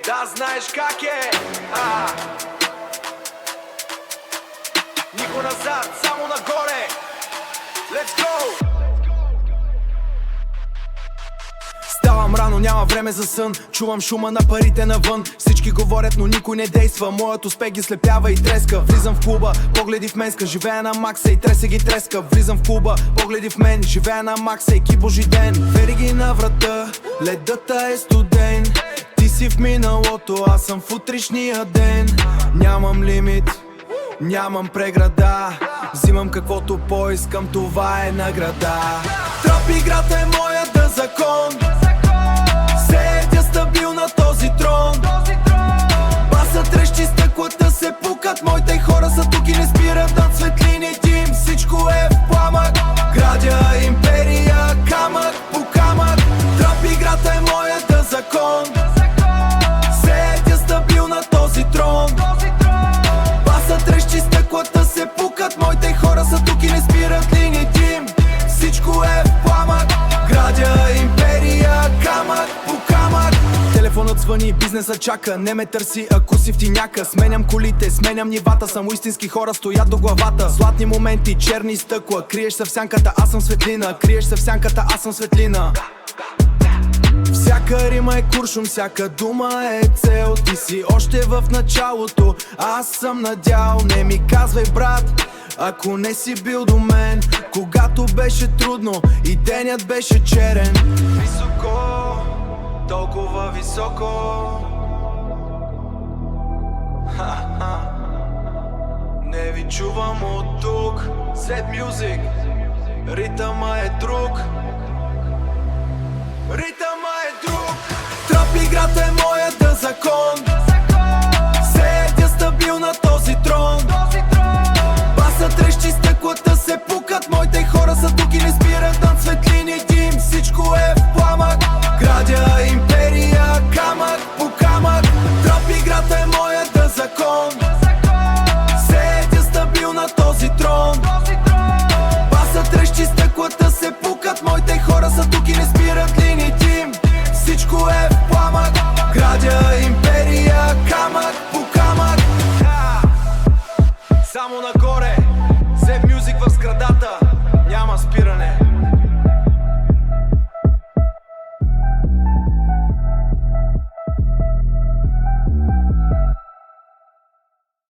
Да знаеш как е. Никой назад, само нагоре. Let's go! Ставам рано, няма време за сън. Чувам шума на парите навън. Всички говорят, но никой не действа. Моят успех ги слепява и треска. Влизам в клуба, погледи в менска. Живея на макса и тресе ги треска. Влизам в клуба, погледи в мен. Живея на макса, екип божи ден. Вериги на врата, ледата е студен. Ти си в миналото, аз съм в утрешния ден. Нямам лимит, нямам преграда. Взимам каквото поискам, това е награда. Трап играта е моята закон. Седя стабил на този трон. Басът трещи, стъклата се пукат. Моите хора са тук и не спират над светлините им. Всичко е в пламък. Градя империя, камък по камък. Трап играта е моята закон. Седя стабил на този трон. Басът трещи, стъклата се пукат. Моите хора са тук и не спират линиите им. Всичко е в пламък. Градя империя, камък по камък. Телефонът звъни, бизнеса чака. Не ме търси, ако си в тиняка. Сменям колите, сменям нивата. Само истински хора стоят до главата. Златни моменти, черни стъкла. Криеш се в сянката, аз съм светлина. Криеш се в сянката, аз съм светлина. Всяка рима е куршум, всяка дума е цел. Ти си още в началото, аз съм надял. Не ми казвай брат, ако не си бил до мен, когато беше трудно и денят беше черен. Високо, толкова високо. Не ви чувам от тук. Z-Music, ритъма е друг. Ритъма е друг. Трап играта е моята закон. Седя стабил на този трон. Басът трещи, стъклата се пукат. Моите хора са тук и не спират над светлините им. Всичко е в пламък. Градя империя, камък по камък. Трап играта е моята закон. Седя стабил на този трон. Басът трещи, стъклата се пукат. Моите хора са тук и не спират линиите им. Всичко е в пламък. Градя империя.